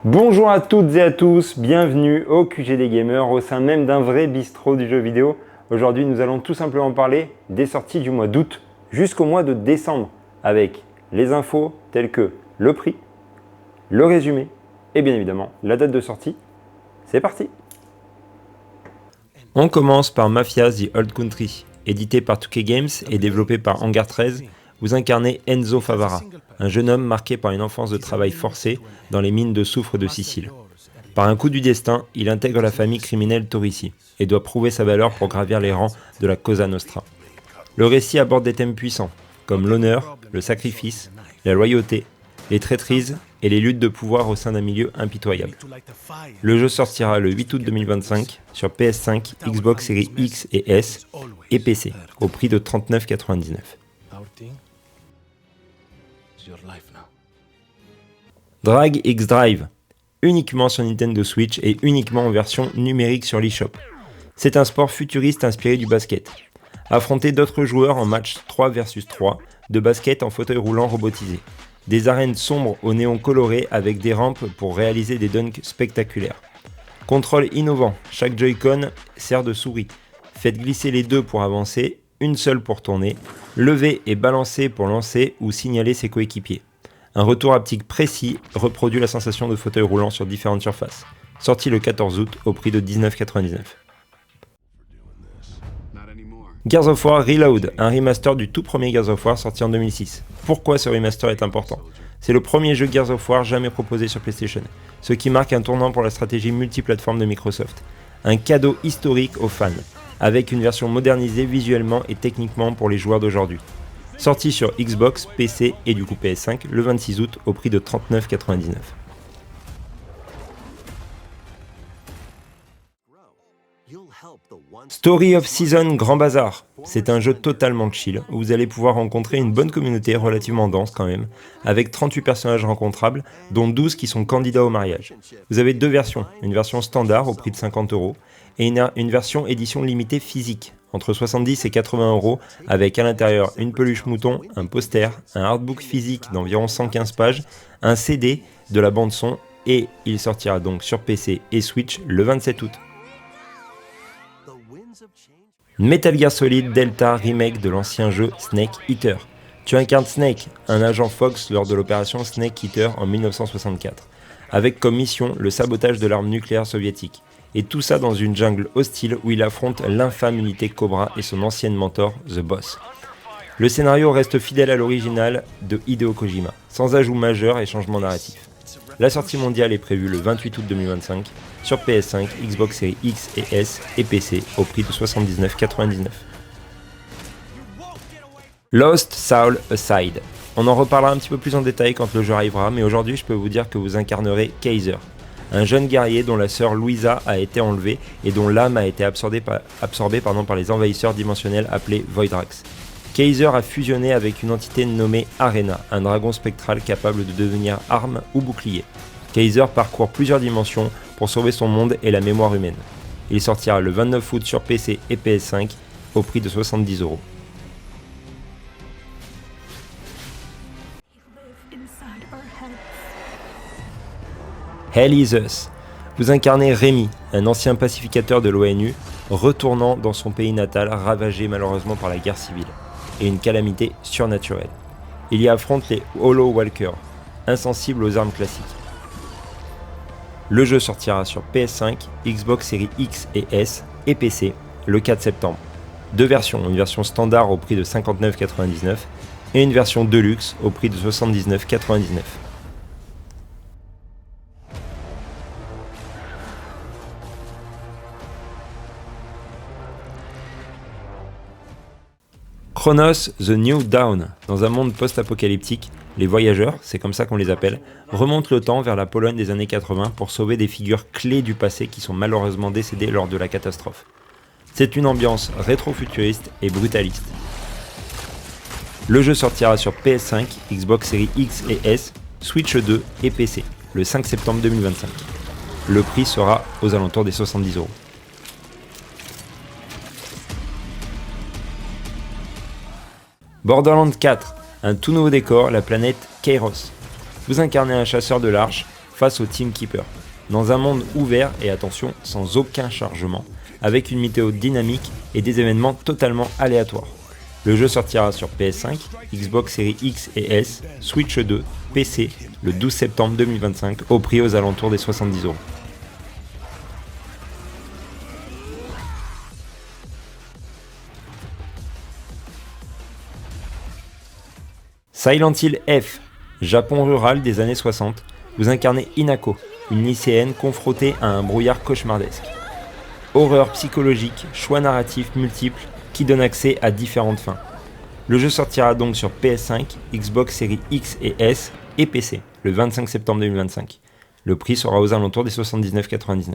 Bonjour à toutes et à tous, bienvenue au QG des gamers, au sein même d'un vrai bistrot du jeu vidéo. Aujourd'hui, nous allons tout simplement parler des sorties du mois d'août jusqu'au mois de décembre, avec les infos telles que le prix, le résumé et bien évidemment la date de sortie. C'est parti! On commence par Mafia The Old Country, édité par 2K Games et développé par Hangar 13. Vous incarnez Enzo Favara, un jeune homme marqué par une enfance de travail forcé dans les mines de soufre de Sicile. Par un coup du destin, il intègre la famille criminelle Torrici et doit prouver sa valeur pour gravir les rangs de la Cosa Nostra. Le récit aborde des thèmes puissants, comme l'honneur, le sacrifice, la loyauté, les traîtrises et les luttes de pouvoir au sein d'un milieu impitoyable. Le jeu sortira le 8 août 2025 sur PS5, Xbox Series X et S et PC, au prix de 39,99 €. Drag X Drive, uniquement sur Nintendo Switch et uniquement en version numérique sur l'eShop. C'est un sport futuriste inspiré du basket. Affrontez d'autres joueurs en match 3 vs 3 de basket en fauteuil roulant robotisé. Des arènes sombres aux néons colorés avec des rampes pour réaliser des dunks spectaculaires. Contrôle innovant, chaque Joy-Con sert de souris. Faites glisser les deux pour avancer, une seule pour tourner. Lever et balancer pour lancer ou signaler ses coéquipiers. Un retour haptique précis reproduit la sensation de fauteuil roulant sur différentes surfaces. Sorti le 14 août au prix de 19,99 €. Gears of War Reload, un remaster du tout premier Gears of War sorti en 2006. Pourquoi ce remaster est important ? C'est le premier jeu Gears of War jamais proposé sur PlayStation, ce qui marque un tournant pour la stratégie multiplateforme de Microsoft. Un cadeau historique aux fans, avec une version modernisée visuellement et techniquement pour les joueurs d'aujourd'hui. Sorti sur Xbox, PC et du coup PS5 le 26 août au prix de 39,99 €. Story of Season Grand Bazar. C'est un jeu totalement chill où vous allez pouvoir rencontrer une bonne communauté relativement dense quand même, avec 38 personnages rencontrables, dont 12 qui sont candidats au mariage. Vous avez deux versions, une version standard au prix de 50 € et une version édition limitée physique, entre 70 et 80 € avec à l'intérieur une peluche mouton, un poster, un artbook physique d'environ 115 pages, un CD de la bande son et il sortira donc sur PC et Switch le 27 août. Metal Gear Solid Delta remake de l'ancien jeu Snake Eater. Tu incarnes Snake, un agent Fox lors de l'opération Snake Eater en 1964, avec comme mission le sabotage de l'arme nucléaire soviétique. Et tout ça dans une jungle hostile où il affronte l'infâme unité Cobra et son ancienne mentor, The Boss. Le scénario reste fidèle à l'original de Hideo Kojima, sans ajout majeur et changement narratif. La sortie mondiale est prévue le 28 août 2025 sur PS5, Xbox Series X et S et PC au prix de 79,99 €. Lost Soul Aside. On en reparlera un petit peu plus en détail quand le jeu arrivera, mais aujourd'hui je peux vous dire que vous incarnerez Kaiser, un jeune guerrier dont la sœur Louisa a été enlevée et dont l'âme a été absorbée par les envahisseurs dimensionnels appelés Voidrax. Kaiser a fusionné avec une entité nommée Arena, un dragon spectral capable de devenir arme ou bouclier. Kaiser parcourt plusieurs dimensions pour sauver son monde et la mémoire humaine. Il sortira le 29 août sur PC et PS5 au prix de 70 €. Hell is Us. Vous incarnez Rémi, un ancien pacificateur de l'ONU, retournant dans son pays natal ravagé malheureusement par la guerre civile et une calamité surnaturelle. Il y affronte les Hollow Walkers, insensibles aux armes classiques. Le jeu sortira sur PS5, Xbox Series X et S et PC le 4 septembre. Deux versions, une version standard au prix de 59,99 € et une version deluxe au prix de 79,99 €. Chronos The New Dawn. Dans un monde post-apocalyptique, les voyageurs, c'est comme ça qu'on les appelle, remontent le temps vers la Pologne des années 80 pour sauver des figures clés du passé qui sont malheureusement décédées lors de la catastrophe. C'est une ambiance rétro-futuriste et brutaliste. Le jeu sortira sur PS5, Xbox Series X et S, Switch 2 et PC le 5 septembre 2025. Le prix sera aux alentours des 70 €. Borderlands 4, un tout nouveau décor, la planète Kairos. Vous incarnez un chasseur de l'arche, face au Team Keeper, dans un monde ouvert et attention, sans aucun chargement, avec une météo dynamique et des événements totalement aléatoires. Le jeu sortira sur PS5, Xbox Series X et S, Switch 2, PC le 12 septembre 2025 au prix aux alentours des 70€. Silent Hill F, Japon rural des années 60, vous incarnez Inako, une lycéenne confrontée à un brouillard cauchemardesque. Horreur psychologique, choix narratifs multiples qui donnent accès à différentes fins. Le jeu sortira donc sur PS5, Xbox Series X et S et PC le 25 septembre 2025. Le prix sera aux alentours des 79,99€.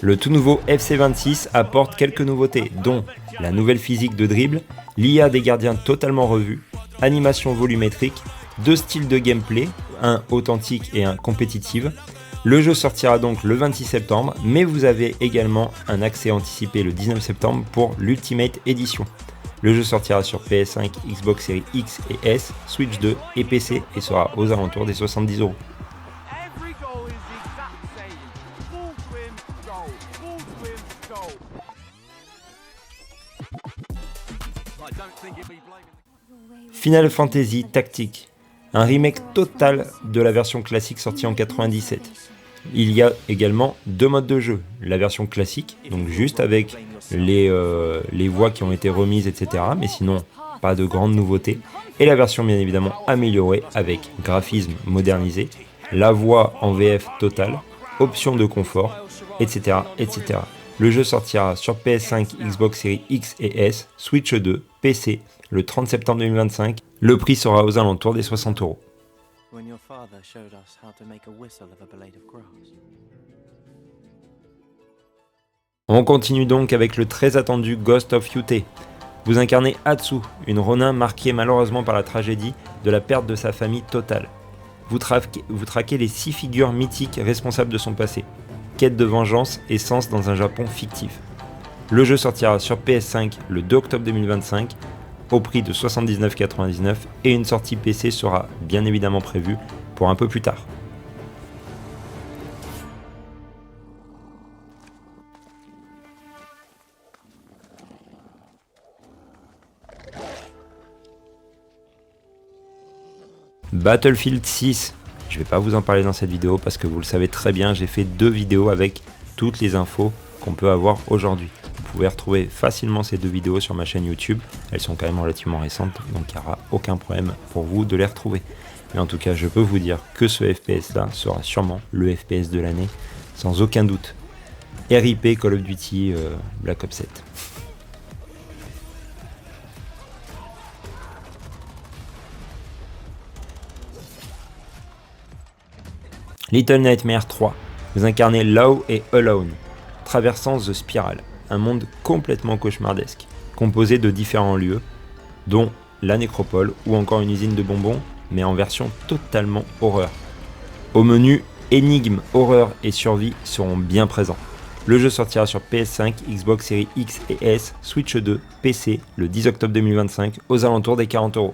Le tout nouveau FC26 apporte quelques nouveautés, dont la nouvelle physique de dribble, l'IA des gardiens totalement revue, animation volumétrique, 2 styles de gameplay, un authentique et un compétitif. Le jeu sortira donc le 26 septembre, mais vous avez également un accès anticipé le 19 septembre pour l'Ultimate Edition. Le jeu sortira sur PS5, Xbox Series X et S, Switch 2 et PC et sera aux alentours des 70€. Final Fantasy Tactics, un remake total de la version classique sortie en 97. Il y a également 2 modes de jeu, la version classique, donc juste avec les voix qui ont été remises, etc. Mais sinon, pas de grandes nouveautés. Et la version bien évidemment améliorée avec graphisme modernisé, la voix en VF totale, options de confort, etc., etc. Le jeu sortira sur PS5, Xbox Series X et S, Switch 2, PC le 30 septembre 2025. Le prix sera aux alentours des 60€. On continue donc avec le très attendu Ghost of Yute. Vous incarnez Atsu, une Ronin marquée malheureusement par la tragédie de la perte de sa famille totale. Vous traquez les 6 figures mythiques responsables de son passé. Quête de vengeance et sens dans un Japon fictif. Le jeu sortira sur PS5 le 2 octobre 2025 au prix de 79,99€ et une sortie PC sera bien évidemment prévue pour un peu plus tard. Battlefield 6, je ne vais pas vous en parler dans cette vidéo parce que vous le savez très bien, j'ai fait 2 vidéos avec toutes les infos qu'on peut avoir aujourd'hui. Vous pouvez retrouver facilement ces 2 vidéos sur ma chaîne YouTube, elles sont quand même relativement récentes, donc il n'y aura aucun problème pour vous de les retrouver. Mais en tout cas, je peux vous dire que ce FPS là sera sûrement le FPS de l'année, sans aucun doute. RIP Call of Duty Black Ops 7. Little Nightmares 3, vous incarnez Law et Alone, traversant The Spiral, un monde complètement cauchemardesque, composé de différents lieux, dont la nécropole ou encore une usine de bonbons, mais en version totalement horreur. Au menu, énigmes, horreur et survie seront bien présents. Le jeu sortira sur PS5, Xbox Series X et S, Switch 2, PC le 10 octobre 2025 aux alentours des 40€.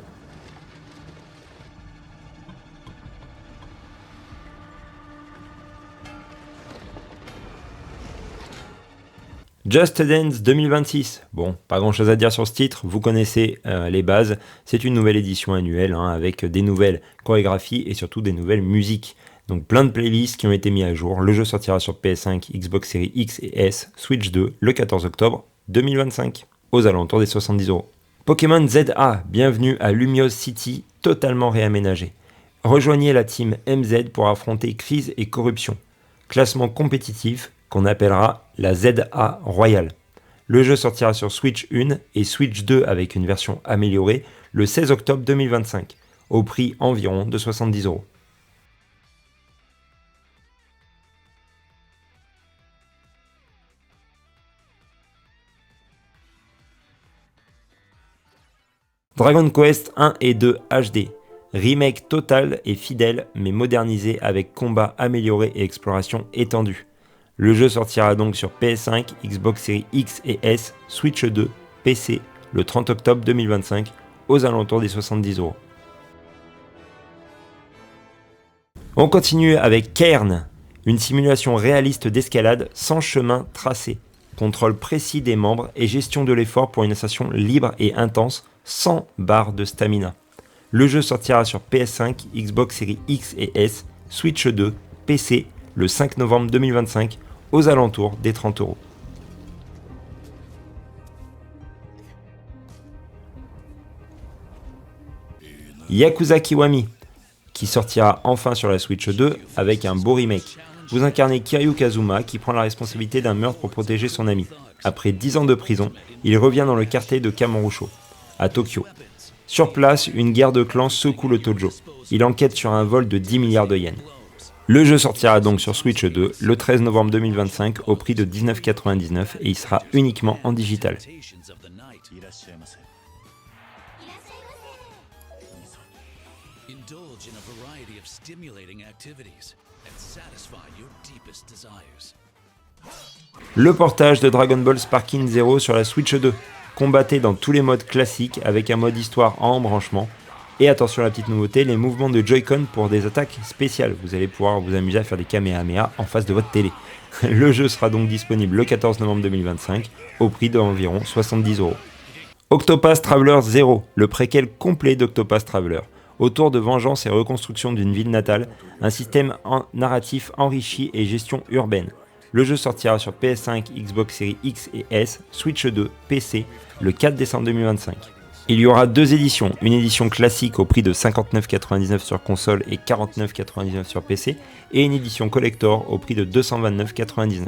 Just Dance 2026, bon, pas grand chose à dire sur ce titre, vous connaissez les bases, c'est une nouvelle édition annuelle avec des nouvelles chorégraphies et surtout des nouvelles musiques. Donc plein de playlists qui ont été mis à jour, le jeu sortira sur PS5, Xbox Series X et S, Switch 2 le 14 octobre 2025, aux alentours des 70€. Pokémon ZA, bienvenue à Lumiose City, totalement réaménagé. Rejoignez la team MZ pour affronter crise et corruption. Classement compétitif, qu'on appellera la ZA Royale. Le jeu sortira sur Switch 1 et Switch 2 avec une version améliorée le 16 octobre 2025, au prix environ de 70€. Dragon Quest 1 et 2 HD, Remake total et fidèle, mais modernisé avec combat amélioré et exploration étendue. Le jeu sortira donc sur PS5, Xbox Series X et S, Switch 2, PC, le 30 octobre 2025, aux alentours des 70€. On continue avec Cairn, une simulation réaliste d'escalade sans chemin tracé, contrôle précis des membres et gestion de l'effort pour une ascension libre et intense, sans barre de stamina. Le jeu sortira sur PS5, Xbox Series X et S, Switch 2, PC, le 5 novembre 2025, aux alentours des 30€. Yakuza Kiwami, qui sortira enfin sur la Switch 2 avec un beau remake. Vous incarnez Kiryu Kazuma qui prend la responsabilité d'un meurtre pour protéger son ami. Après 10 ans de prison, il revient dans le quartier de Kamurocho, à Tokyo. Sur place, une guerre de clans secoue le Tojo. Il enquête sur un vol de 10 milliards de yens. Le jeu sortira donc sur Switch 2 le 13 novembre 2025 au prix de 19,99€ et il sera uniquement en digital. Le portage de Dragon Ball Sparking Zero sur la Switch 2. Combattez dans tous les modes classiques avec un mode histoire en embranchement. Et attention à la petite nouveauté, les mouvements de Joy-Con pour des attaques spéciales. Vous allez pouvoir vous amuser à faire des Kamehameha en face de votre télé. Le jeu sera donc disponible le 14 novembre 2025 au prix d'environ 70€. Octopath Traveler 0, le préquel complet d'Octopath Traveler. Autour de vengeance et reconstruction d'une ville natale, un système narratif enrichi et gestion urbaine. Le jeu sortira sur PS5, Xbox Series X et S, Switch 2, PC, le 4 décembre 2025. Il y aura deux éditions, une édition classique au prix de 59,99€ sur console et 49,99€ sur PC, et une édition collector au prix de 229,99€.